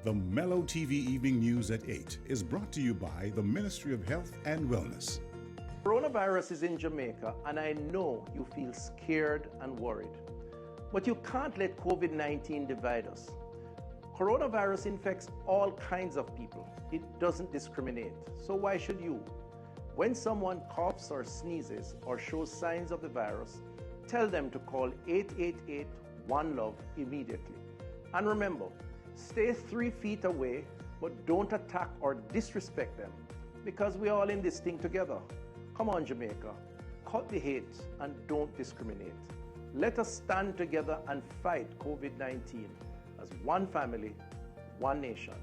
The Mello TV Evening News at 8 is brought to you by the Ministry of Health and Wellness. Coronavirus is in Jamaica, and I know you feel scared and worried. But you can't let COVID-19 divide us. Coronavirus infects all kinds of people. It doesn't discriminate. So why should you? When someone coughs or sneezes or shows signs of the virus, tell them to call 888-1-LOVE immediately. And remember, stay 3 feet away, but don't attack or disrespect them, because we're all in this thing together. Come on, Jamaica, cut the hate and don't discriminate. Let us stand together and fight COVID-19 as one family, one nation.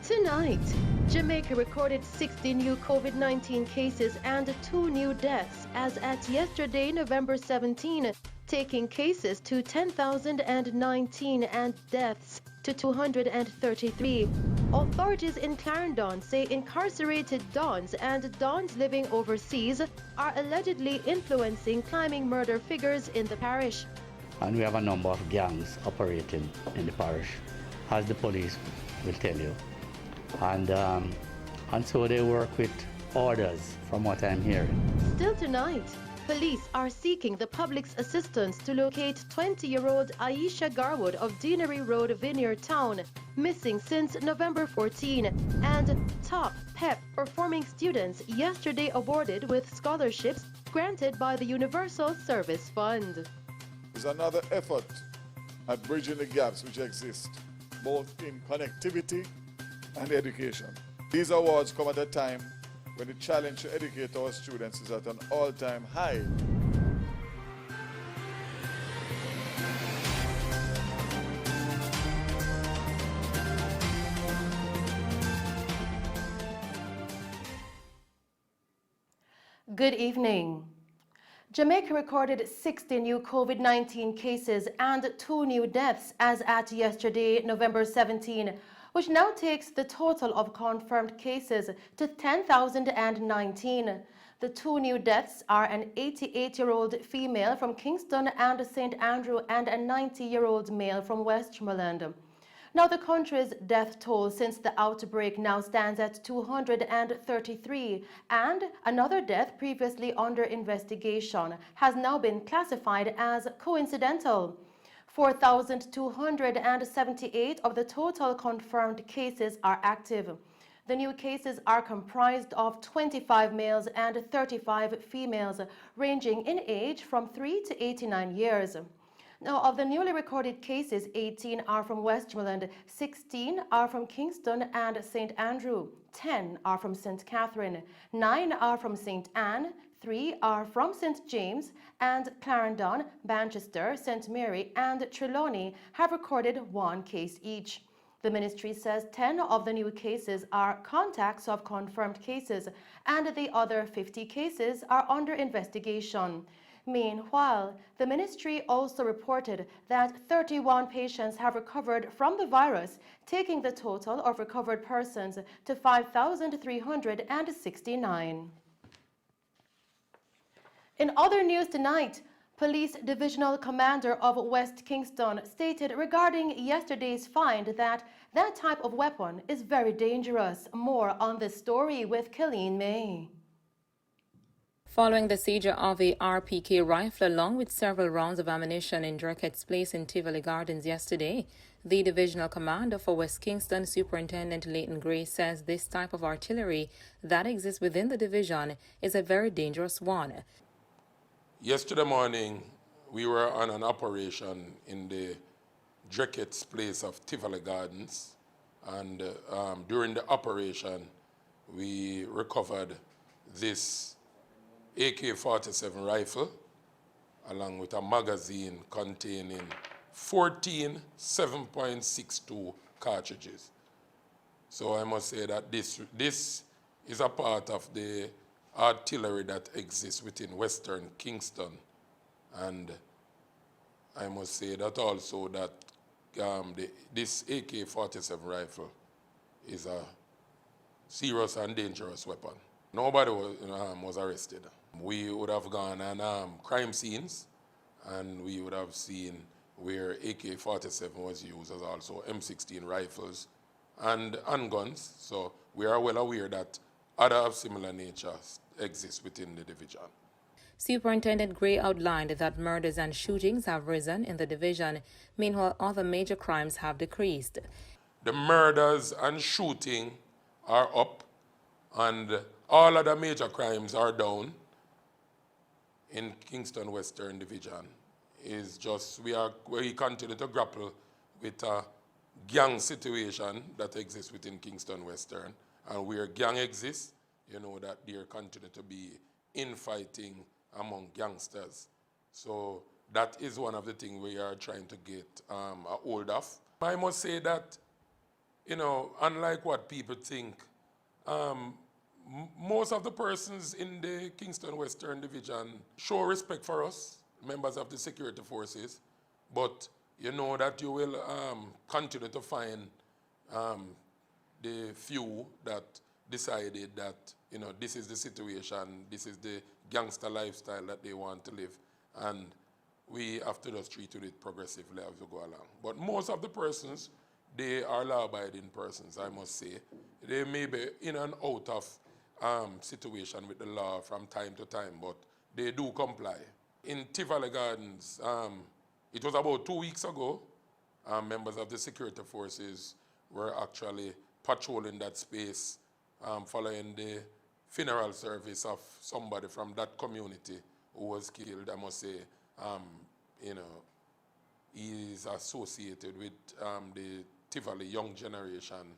Tonight, Jamaica recorded 60 new COVID-19 cases and 2 new deaths as at yesterday, November 17, taking cases to 10,019 and deaths to 233. Authorities in Clarendon say incarcerated dons and dons living overseas are allegedly influencing climbing murder figures in the parish. And we have a number of gangs operating in the parish, as the police will tell you. And so they work with orders, from what I'm hearing. Still tonight, police are seeking the public's assistance to locate 20-year-old Aisha Garwood of Deanery Road, Vineyard Town, missing since November 14, and top PEP performing students yesterday awarded with scholarships granted by the Universal Service Fund. It's another effort at bridging the gaps which exist, both in connectivity and education. These awards come at a time when the challenge to educate our students is at an all-time high. Good evening. Jamaica recorded 60 new COVID-19 cases and 2 new deaths as at yesterday, November 17, which now takes the total of confirmed cases to 10,019. The 2 new deaths are an 88-year-old female from Kingston and St. Andrew and a 90-year-old male from Westmoreland. Now the country's death toll since the outbreak now stands at 233, and another death previously under investigation has now been classified as coincidental. 4,278 of the total confirmed cases are active. The new cases are comprised of 25 males and 35 females, ranging in age from 3 to 89 years. Now, of the newly recorded cases, 18 are from Westmoreland, 16 are from Kingston and St. Andrew, 10 are from St. Catherine, 9 are from St. Anne, 3 are from St. James, and Clarendon, Manchester, St. Mary, and Trelawney have recorded 1 case each. The ministry says 10 of the new cases are contacts of confirmed cases, and the other 50 cases are under investigation. Meanwhile, the ministry also reported that 31 patients have recovered from the virus, taking the total of recovered persons to 5,369. In other news tonight, Police Divisional Commander of West Kingston stated regarding yesterday's find that that type of weapon is very dangerous. More on this story with Killeen May. Following the seizure of a RPK rifle along with several rounds of ammunition in Drackett's Place in Tivoli Gardens yesterday, the Divisional Commander for West Kingston, Superintendent Leighton Gray, says this type of artillery that exists within the division is a very dangerous one. Yesterday morning, we were on an operation in the Drackett's Place of Tivoli Gardens, and during the operation, we recovered this AK-47 rifle along with a magazine containing 14 7.62 cartridges. So I must say that this is a part of the artillery that exists within Western Kingston, and I must say that also that this AK-47 rifle is a serious and dangerous weapon. Nobody was arrested. We would have gone on crime scenes, and we would have seen where AK-47 was used, as also M16 rifles and handguns. So we are well aware that other of similar nature exist within the division. Superintendent Gray outlined that murders and shootings have risen in the division. Meanwhile, other major crimes have decreased. The murders and shooting are up, and all other major crimes are down in Kingston Western Division. Is just we continue to grapple with a gang situation that exists within Kingston Western, and where gang exists, you know that there continue to be infighting among gangsters. So that is one of the things we are trying to get a hold of. I must say that, you know, unlike what people think, most of the persons in the Kingston Western Division show respect for us, members of the security forces, but you know that you will continue to find the few that decided that, you know, this is the situation, this is the gangster lifestyle that they want to live, and we have to just treat it progressively as we go along. But most of the persons, they are law-abiding persons, I must say. They may be in and out of situation with the law from time to time, but they do comply. In Tivoli Gardens, it was about 2 weeks ago, members of the security forces were actually patrolling that space following the funeral service of somebody from that community who was killed. I must say, you know, he is associated with the Tivoli young generation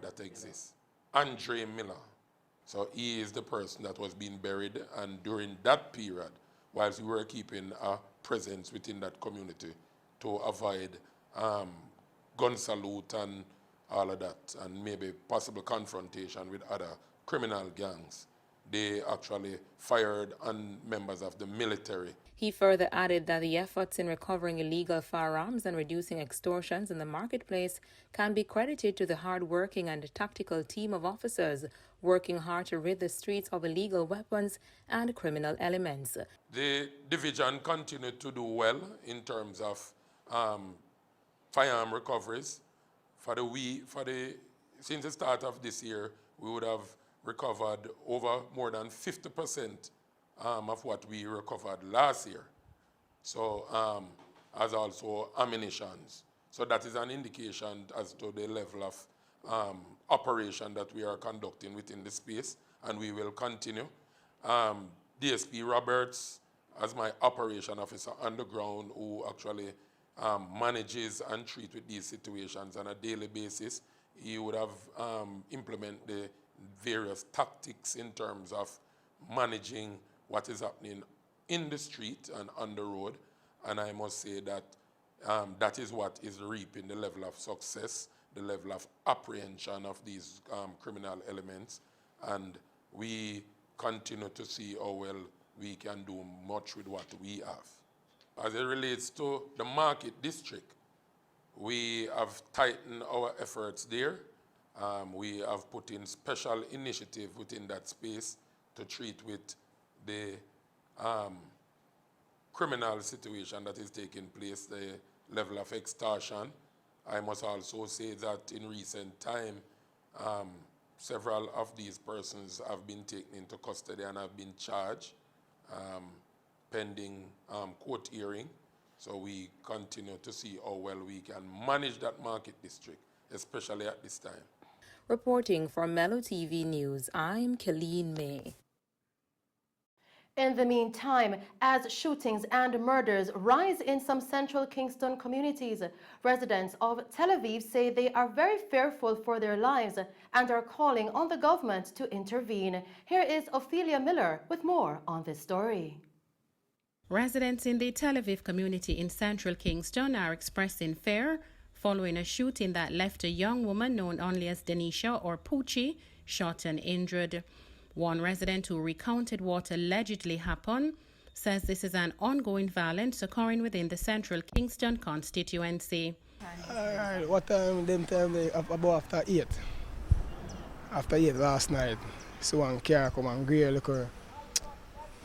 that exists. Andre Miller. So he is the person that was being buried, and during that period, whilst we were keeping a presence within that community to avoid gun salute and all of that, and maybe possible confrontation with other criminal gangs, they actually fired on members of the military. He further added that the efforts in recovering illegal firearms and reducing extortions in the marketplace can be credited to the hard-working and tactical team of officers working hard to rid the streets of illegal weapons and criminal elements. The division continued to do well in terms of firearm recoveries. Since the start of this year, we would have recovered over more than 50% of what we recovered last year. So, as also ammunitions. So that is an indication as to the level of operation that we are conducting within the space, and we will continue. DSP Roberts, as my operation officer on the ground, who actually manages and treats with these situations on a daily basis, he would have implemented the various tactics in terms of managing what is happening in the street and on the road. And I must say that that is what is reaping the level of success, the level of apprehension of these criminal elements. And we continue to see how well we can do much with what we have. As it relates to the market district, we have tightened our efforts there. We have put in special initiative within that space to treat with the criminal situation that is taking place, the level of extortion. I must also say that in recent time, several of these persons have been taken into custody and have been charged pending court hearing. So we continue to see how well we can manage that market district, especially at this time. Reporting for Mello TV News, I'm Kylene May. In the meantime, as shootings and murders rise in some central Kingston communities, residents of Tel Aviv say they are very fearful for their lives and are calling on the government to intervene. Here is Ophelia Miller with more on this story. Residents in the Tel Aviv community in central Kingston are expressing fear following a shooting that left a young woman known only as Denisha or Poochie shot and injured. One resident who recounted what allegedly happened says this is an ongoing violence occurring within the central Kingston constituency. What time? Them time about after 8. After 8 last night. So one car come and grey liquor.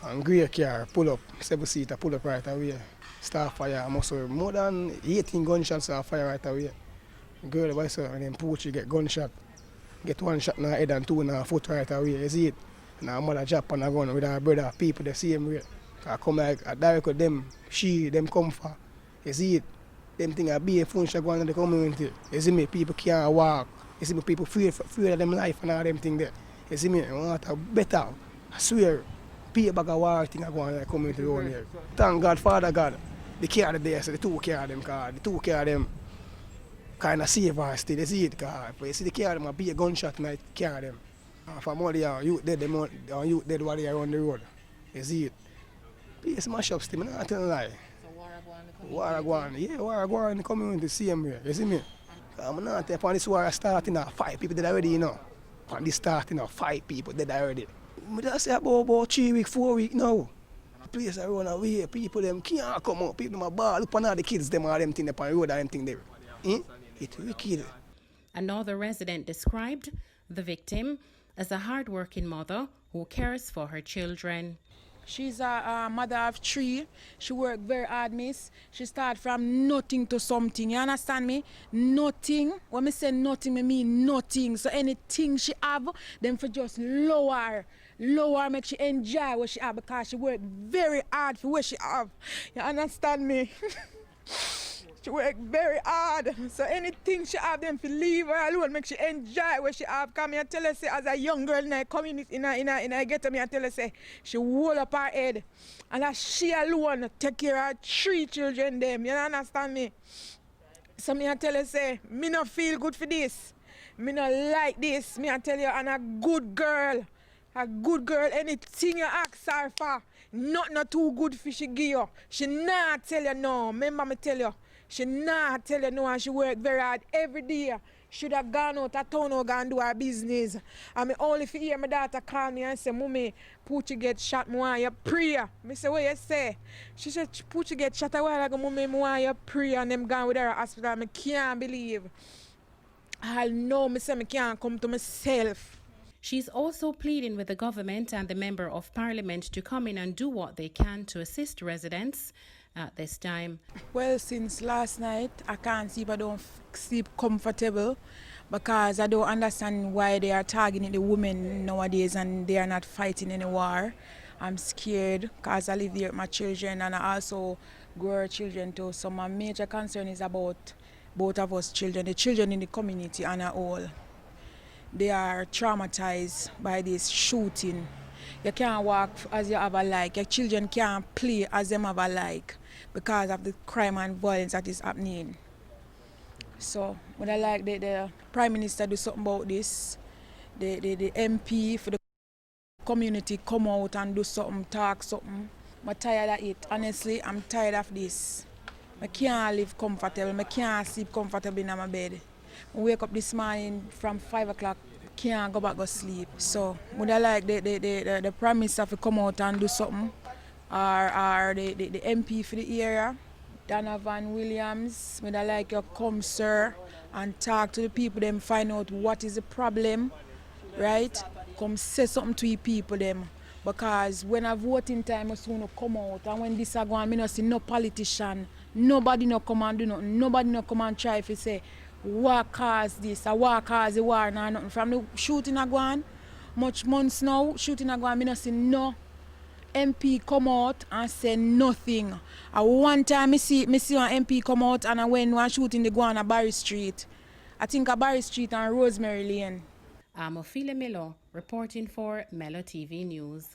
And grey car pull up, 7-seater pull up right away. Start fire, muscle more than 18 gunshots start fire right away. Girl, why so? And then Poochie get gunshot. Get 1 shot in her head and 2 in her foot right away. You see it? And her mother drop on her gun with her brother, people the same way. I come like a direct with them, them come for. You see it? Them thing a be a phone shot going in the community. You see me? People can't walk. You see me? People fear of them life and all them thing there. You see me? I want a better. I swear. Be a bag of war thing I go on in the community around here. Thank God, Father God. The care of there, so the 2 care of them, cause the 2 care of them kind of save us still. You see it, cause if you see the care of them, be a gunshot and I care of them. From all the youth dead, youth dead while they are on the road. You see it. Be a smash up still, I'm not telling a lie. So war go on, yeah, war go on in the community, same way. You see me? I'm not telling this war starting 5 people dead already, you know. From this starting 5 people dead already. I just say about 3 weeks, 4 weeks now. The place I run away, people them can't come out, people them a ball, look on all the kids them all them thing up on the road and them thing there. It's wicked. Another resident described the victim as a hard-working mother who cares for her children. She's a mother of 3. She worked very hard, miss. She started from nothing to something. You understand me? Nothing. When I say nothing, I mean nothing. So anything she have, then for just lower, make she enjoy what she have because she worked very hard for what she have. You understand me? She work very hard, so anything she have them to leave her alone, make she enjoy what she have. Come here, tell her say as a young girl in a community, in a ghetto, me and tell her say she hold up her head, and that she alone take care of 3 children them. You understand me? So me and tell her say me not feel good for this, me not like this. Me and tell you, and a good girl, anything you ask her for, not too good for she give you. She not tell you no. Remember me tell you. She not tell you no, and she work very hard every day. Should have gone out of town or gone do her business. And me only for hear my daughter call me and say, Mummy, Poochie get shot, me want you pray. Me say, what you say? She said, Poochie get shot a while ago, Mummy, me want you pray. And them gone with her to hospital. Me can't believe. I know, me say me can't come to myself. She's also pleading with the government and the Member of Parliament to come in and do what they can to assist residents at this time. Well, since last night, I can't sleep. I don't sleep comfortable because I don't understand why they are targeting the women nowadays and they are not fighting any war. I'm scared because I live here with my children and I also grow children too. So my major concern is about both of us children, the children in the community and all. They are traumatized by this shooting. You can't walk as you have a like. Your children can't play as them have a like because of the crime and violence that is happening. So, when I like the Prime Minister do something about this, the MP for the community come out and do something, talk something. I'm tired of it. Honestly, I'm tired of this. I can't live comfortable. I can't sleep comfortable in my bed. I wake up this morning from 5 o'clock. Can't go back to sleep. So would I like the Prime Minister to come out and do something, or the MP for the area, Donovan Williams, would I like you come, sir, and talk to the people, them find out what is the problem, right? Come say something to the people them. Because when a voting time is going to come out, and when this is going on, I don't see no politician, nobody no come and do nothing, nobody no come and try to say what caused this, or what caused the war, and nothing. From the shooting a go on, much months now, shooting a go on, I don't see no MP come out and say nothing. One time I see one MP come out and I went one shooting the go on at Barry Street. I think at Barry Street and Rosemary Lane. I'm Ophelia Mello, reporting for Mello TV News.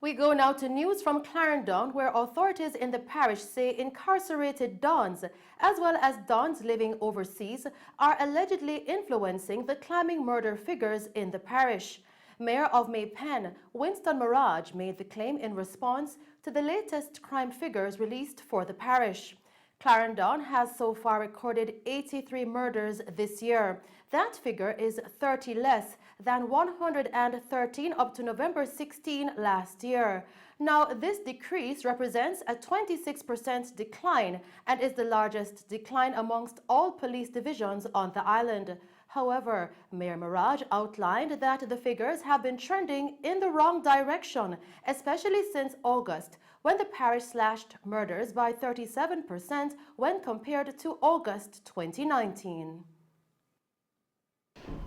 We go now to news from Clarendon, where authorities in the parish say incarcerated dons, as well as dons living overseas, are allegedly influencing the climbing murder figures in the parish. Mayor of Maypen, Winston Mirage, made the claim in response to the latest crime figures released for the parish. Clarendon has so far recorded 83 murders this year. That figure is 30 less than 113 up to November 16 last year. Now, this decrease represents a 26% decline and is the largest decline amongst all police divisions on the island. However, Mayor Mirage outlined that the figures have been trending in the wrong direction, especially since August, when the parish slashed murders by 37% when compared to August 2019.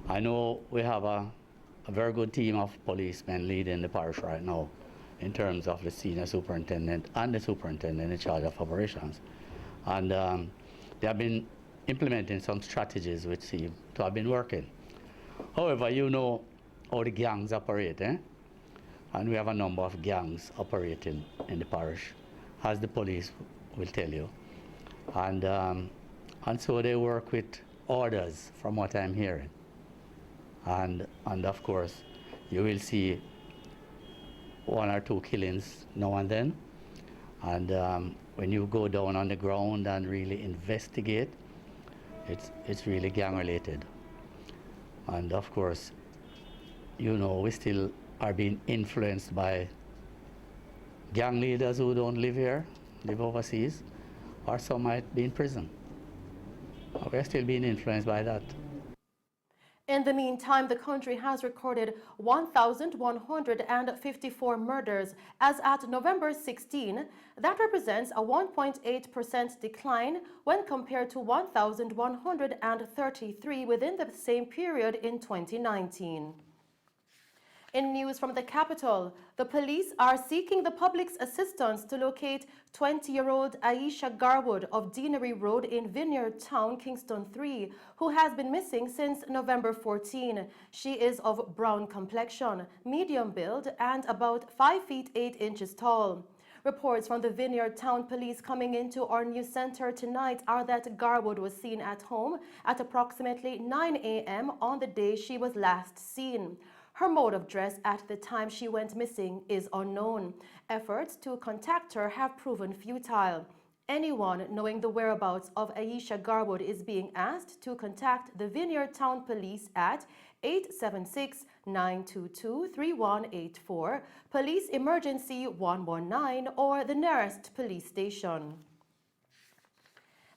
I know we have a very good team of policemen leading the parish right now in terms of the senior superintendent and the superintendent in charge of operations. And they have been implementing some strategies which seem to have been working. However, you know how the gangs operate, eh? And we have a number of gangs operating in the parish, as the police will tell you. And so they work with orders, from what I'm hearing. And of course, you will see one or two killings now and then. And when you go down on the ground and really investigate, it's really gang related. And of course, you know, we still are being influenced by gang leaders who don't live here, live overseas, or some might be in prison. We're still being influenced by that. In the meantime, the country has recorded 1,154 murders as at November 16. That represents a 1.8% decline when compared to 1,133 within the same period in 2019. In news from the capital, the police are seeking the public's assistance to locate 20-year-old Aisha Garwood of Deanery Road in Vineyard Town, Kingston 3, who has been missing since November 14. She is of brown complexion, medium build, and about 5 feet 8 inches tall. Reports from the Vineyard Town Police coming into our news center tonight are that Garwood was seen at home at approximately 9 a.m. on the day she was last seen. Her mode of dress at the time she went missing is unknown. Efforts to contact her have proven futile. Anyone knowing the whereabouts of Aisha Garwood is being asked to contact the Vineyard Town Police at 876-922-3184, Police Emergency 119, or the nearest police station.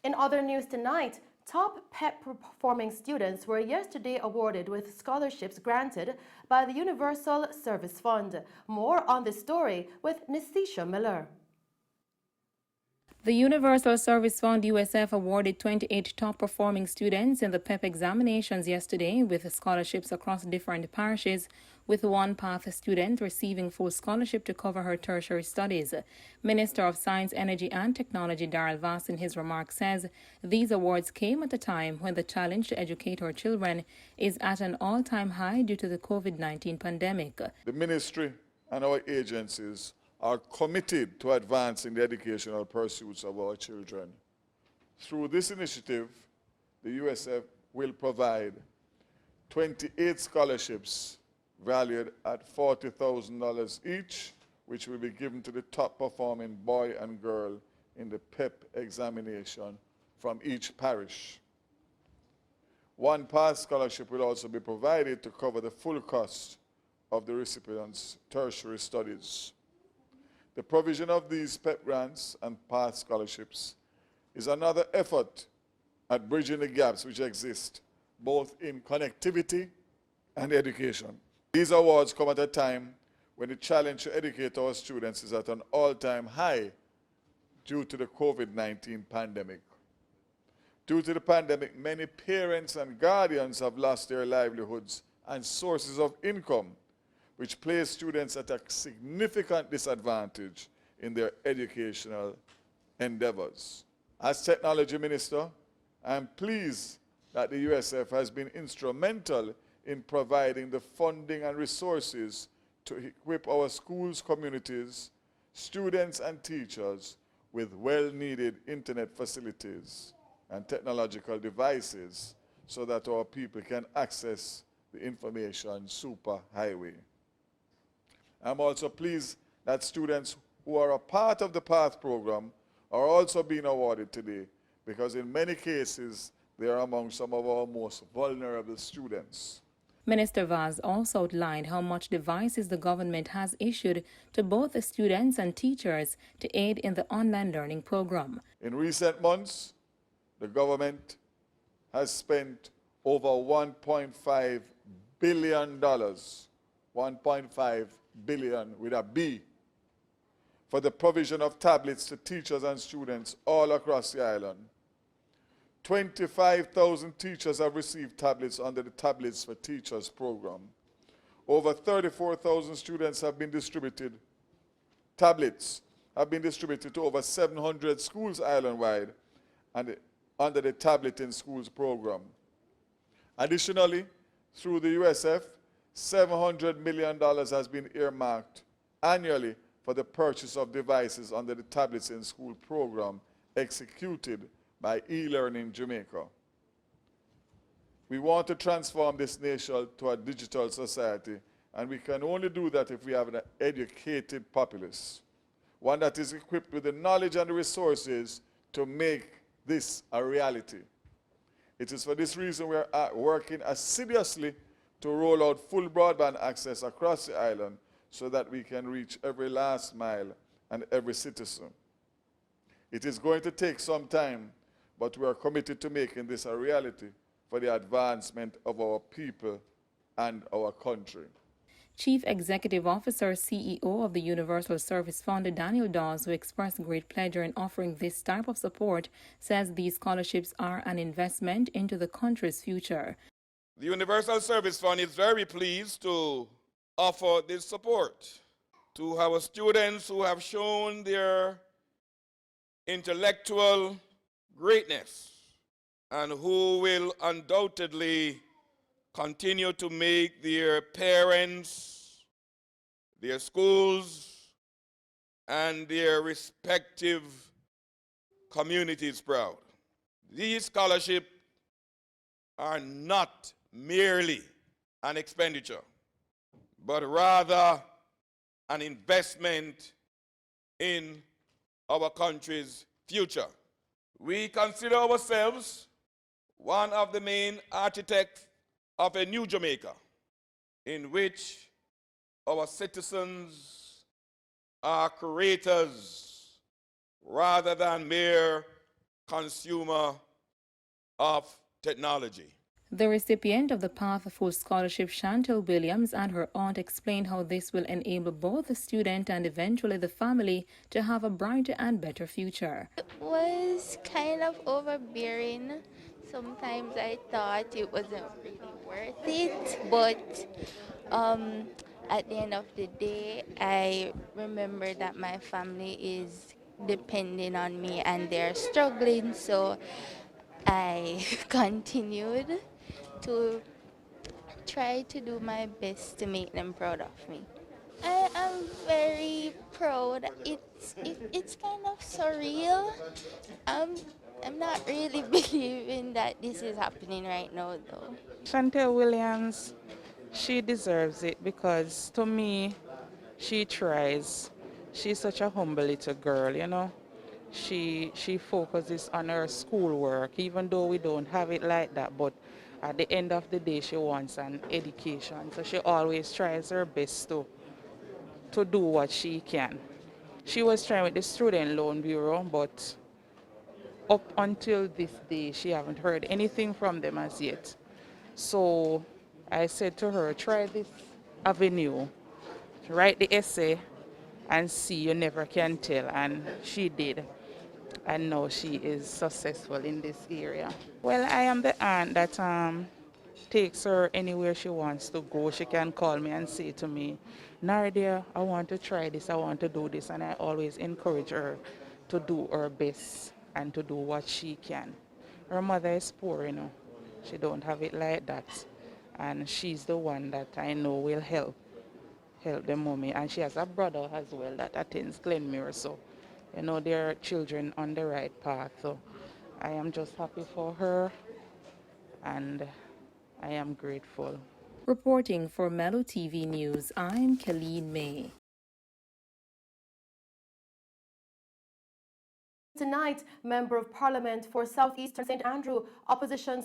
In other news tonight, top PEP performing students were yesterday awarded with scholarships granted by the Universal Service Fund. More on this story with Nisisha Miller. The Universal Service Fund USF awarded 28 top-performing students in the PEP examinations yesterday with scholarships across different parishes, with one PATH student receiving full scholarship to cover her tertiary studies. Minister of Science, Energy and Technology Darrell Vass in his remarks says these awards came at a time when the challenge to educate our children is at an all-time high due to the COVID-19 pandemic. The ministry and our agencies are committed to advancing the educational pursuits of our children. Through this initiative, the USF will provide 28 scholarships valued at $40,000 each, which will be given to the top performing boy and girl in the PEP examination from each parish. One PASS scholarship will also be provided to cover the full cost of the recipient's tertiary studies. The provision of these PEP grants and PASS scholarships is another effort at bridging the gaps which exist both in connectivity and education. These awards come at a time when the challenge to educate our students is at an all-time high due to the COVID-19 pandemic. Due to the pandemic, many parents and guardians have lost their livelihoods and sources of income, which place students at a significant disadvantage in their educational endeavors. As Technology Minister, I am pleased that the USF has been instrumental in providing the funding and resources to equip our schools, communities, students and teachers with well-needed internet facilities and technological devices so that our people can access the information superhighway. I'm also pleased that students who are a part of the PATH program are also being awarded today, because in many cases they are among some of our most vulnerable students. Minister Vaz also outlined how much devices the government has issued to both the students and teachers to aid in the online learning program. In recent months, the government has spent over $1.5 billion, 1.5 billion with a B, for the provision of tablets to teachers and students all across the island. 25,000 teachers have received tablets under the Tablets for Teachers program. Over 34,000 students have been distributed. Tablets have been distributed to over 700 schools island-wide and under the Tablet in Schools program. Additionally, through the USF, $700 million has been earmarked annually for the purchase of devices under the Tablets in School program executed by eLearning Jamaica. We want to transform this nation to a digital society, and we can only do that if we have an educated populace, one that is equipped with the knowledge and the resources to make this a reality. It is for this reason we are working assiduously to roll out full broadband access across the island so that we can reach every last mile and every citizen. It is going to take some time, but we are committed to making this a reality for the advancement of our people and our country. Chief Executive Officer, CEO of the Universal Service Fund, Daniel Dawes, who expressed great pleasure in offering this type of support, says these scholarships are an investment into the country's future. The Universal Service Fund is very pleased to offer this support to our students who have shown their intellectual greatness and who will undoubtedly continue to make their parents, their schools, and their respective communities proud. These scholarships are not merely an expenditure, but rather an investment in our country's future. We consider ourselves one of the main architects of a new Jamaica, in which our citizens are creators rather than mere consumer of technology. The recipient of the Pathful Scholarship, Chantel Williams, and her aunt explained how this will enable both the student and eventually the family to have a brighter and better future. It was kind of overbearing. Sometimes I thought it wasn't really worth it, but at the end of the day, I remember that my family is depending on me and they're struggling, so I continued to try to do my best to make them proud of me. I am very proud. It's kind of surreal. I'm not really believing that this is happening right now, though. Chantel Williams, she deserves it because to me, she tries. She's such a humble little girl, you know. She focuses on her schoolwork, even though we don't have it like that. But at the end of the day, she wants an education. So she always tries her best to do what she can. She was trying with the Student Loan Bureau, but up until this day, she haven't heard anything from them as yet. So I said to her, try this avenue, write the essay, and see, you never can tell. And she did. And now she is successful in this area. Well, I am the aunt that takes her anywhere she wants to go. She can call me and say to me, Nardia, I want to try this, I want to do this. And I always encourage her to do her best and to do what she can. Her mother is poor, you know. She don't have it like that. And she's the one that I know will help the mommy. And she has a brother as well that attends Glenmuir. So, you know, their children on the right path. So I am just happy for her and I am grateful. Reporting for Mello TV News, I'm Kaleem May. Tonight, Member of Parliament for Southeastern St. Andrew, opposition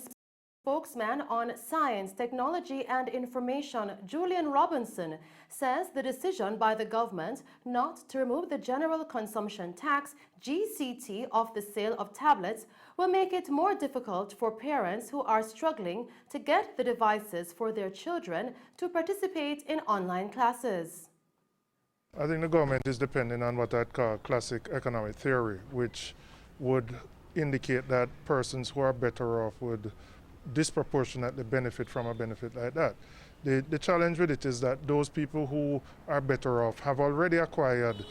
Spokesman on Science, Technology and Information, Julian Robinson, says the decision by the government not to remove the General Consumption Tax, GCT, off the sale of tablets will make it more difficult for parents who are struggling to get the devices for their children to participate in online classes. I think the government is depending on what I'd call classic economic theory, which would indicate that persons who are better off would disproportionately benefit from a benefit like that. The challenge with it is that those people who are better off have already acquired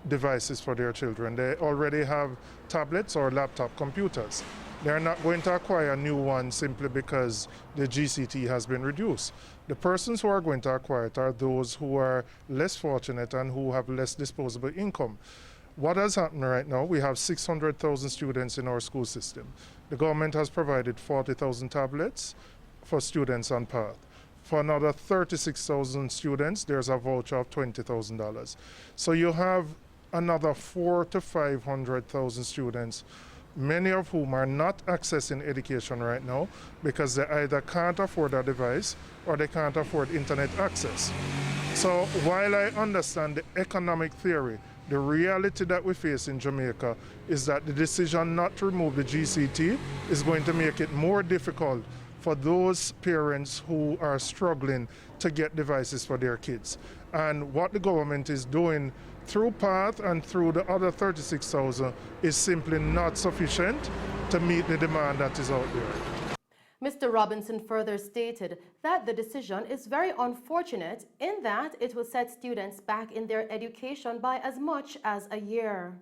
devices for their children. They already have tablets or laptop computers. They're not going to acquire new ones simply because the GCT has been reduced. The persons who are going to acquire it are those who are less fortunate and who have less disposable income. What has happened right now, we have 600,000 students in our school system. The government has provided 40,000 tablets for students on path. For another 36,000 students, there's a voucher of $20,000. So you have another 400,000 to 500,000 students, many of whom are not accessing education right now because they either can't afford a device or they can't afford internet access. So while I understand the economic theory, the reality that we face in Jamaica is that the decision not to remove the GCT is going to make it more difficult for those parents who are struggling to get devices for their kids. And what the government is doing through PATH and through the other 36,000 is simply not sufficient to meet the demand that is out there. Mr. Robinson further stated that the decision is very unfortunate in that it will set students back in their education by as much as a year.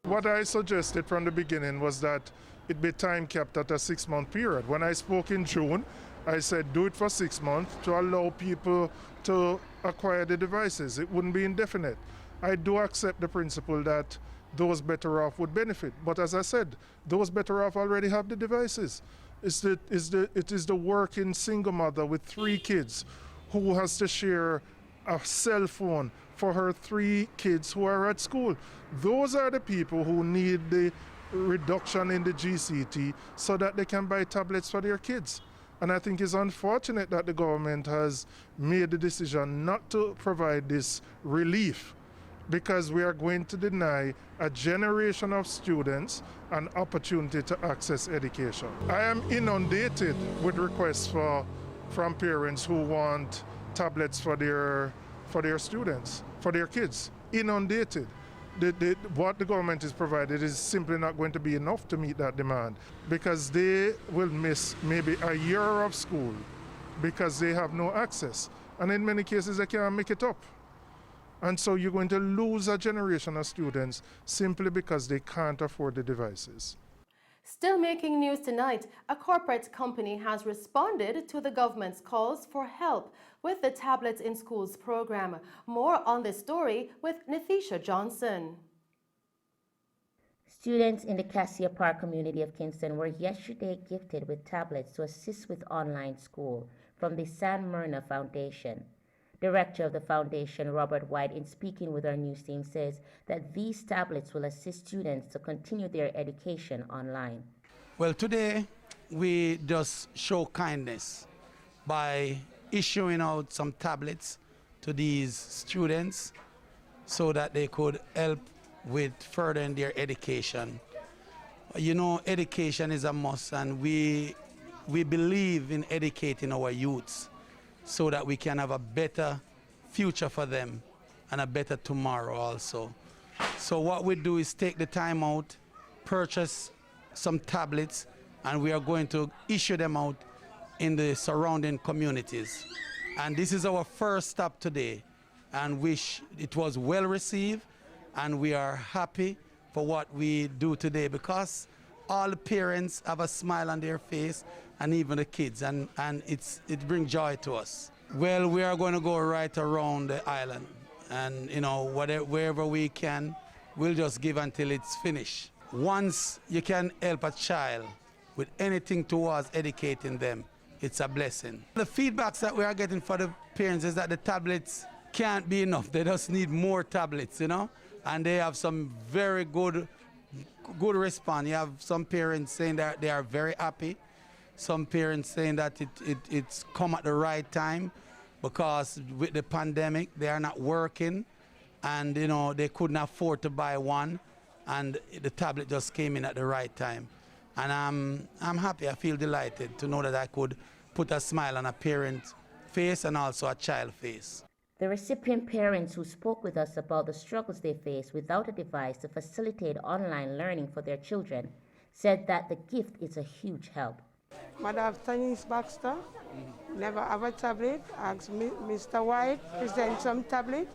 What I suggested from the beginning was that it be time capped at a 6-month period. When I spoke in June, I said do it for 6 months to allow people to acquire the devices. It wouldn't be indefinite. I do accept the principle that those better off would benefit. But as I said, those better off already have the devices. It is the working single mother with 3 kids who has to share a cell phone for her 3 kids who are at school. Those are the people who need the reduction in the GCT so that they can buy tablets for their kids. And I think it's unfortunate that the government has made the decision not to provide this relief, because we are going to deny a generation of students an opportunity to access education. I am inundated with requests from parents who want tablets for their students, for their kids. Inundated. What the government is provided is simply not going to be enough to meet that demand, because they will miss maybe a year of school because they have no access. And in many cases, they can't make it up. And so you're going to lose a generation of students simply because they can't afford the devices. Still making news tonight, a corporate company has responded to the government's calls for help with the Tablets in Schools program. More on this story with Nathisha Johnson. Students in the Cassia Park community of Kingston were yesterday gifted with tablets to assist with online school from the San Myrna Foundation. Director of the foundation, Robert White, in speaking with our news team, says that these tablets will assist students to continue their education online. Well, today we just show kindness by issuing out some tablets to these students so that they could help with furthering their education. You know, education is a must, and we believe in educating our youths so that we can have a better future for them and a better tomorrow also. So what we do is take the time out, purchase some tablets, and we are going to issue them out in the surrounding communities. And this is our first stop today, and wish it was well received, and we are happy for what we do today because all the parents have a smile on their face, and even the kids, and it brings joy to us. Well, we are going to go right around the island, and you know, wherever we can, we'll just give until it's finished. Once you can help a child with anything towards educating them, it's a blessing. The feedbacks that we are getting for the parents is that the tablets can't be enough. They just need more tablets, you know, and they have some very good response. You have some parents saying that they are very happy. some parents saying that it's come at the right time because with the pandemic, they are not working and, you know, they couldn't afford to buy one, and the tablet just came in at the right time. And I'm happy, I feel delighted to know that I could put a smile on a parent's face and also a child's face. The recipient parents who spoke with us about the struggles they face without a device to facilitate online learning for their children said that the gift is a huge help. Madam Tanis Baxter, never have a tablet, asked Mr. White to send some tablet,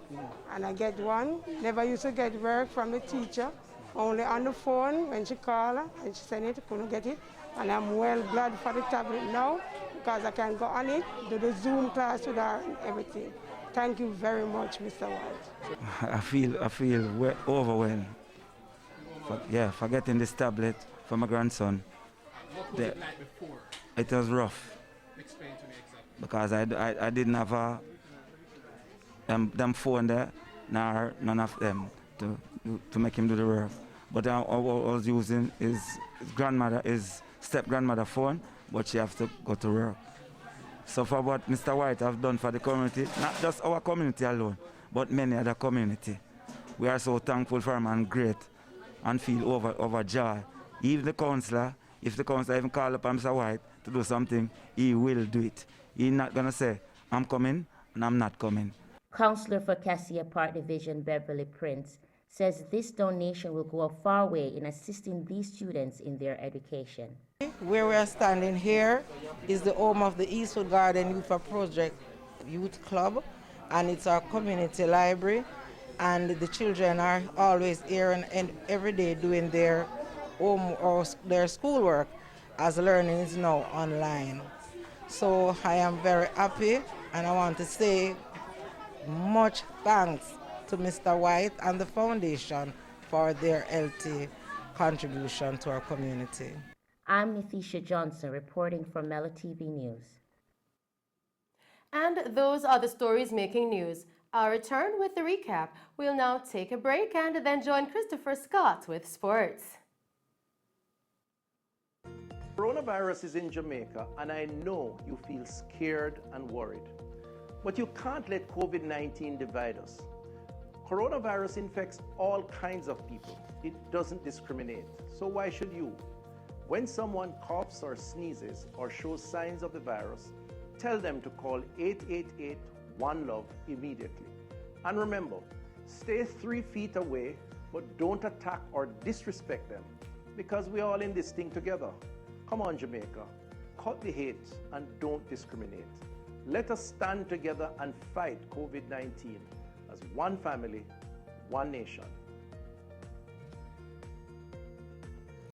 and I get one. Never used to get work from the teacher, only on the phone when she called her and she sent it, couldn't get it. And I'm well glad for the tablet now because I can go on it, do the Zoom class with her and everything. Thank you very much, Mr. White. I feel overwhelmed. For getting this tablet for my grandson. What was it like before? It was rough. Explain to me exactly. Because I didn't have them phone there, nor none of them to make him do the work. But I was using his step-grandmother phone, but she has to go to work. So for what Mr. White have done for the community, not just our community alone, but many other community, we are so thankful for him and great and feel overjoyed. Even the councillor, if the councillor even call upon Mr. White to do something, he will do it. He's not going to say, I'm coming and I'm not coming. Councillor for Cassia Park Division, Beverly Prince, says this donation will go a far way in assisting these students in their education. Where we are standing here is the home of the Eastwood Garden Youth Project Youth Club, and it's our community library, and the children are always here and every day doing their home or their schoolwork, as learning is now online. So I am very happy, and I want to say much thanks to Mr. White and the foundation for their healthy contribution to our community. I'm Nithisha Johnson reporting for Mello TV News. And those are the stories making news. I'll return with the recap. We'll now take a break and then join Christopher Scott with sports. Coronavirus is in Jamaica, and I know you feel scared and worried. But you can't let COVID-19 divide us. Coronavirus infects all kinds of people. It doesn't discriminate. So why should you? When someone coughs or sneezes or shows signs of the virus, tell them to call 888-1-LOVE immediately. And remember, stay 3 feet away, but don't attack or disrespect them, because we're all in this thing together. Come on, Jamaica, cut the hate and don't discriminate. Let us stand together and fight COVID-19 as one family, one nation.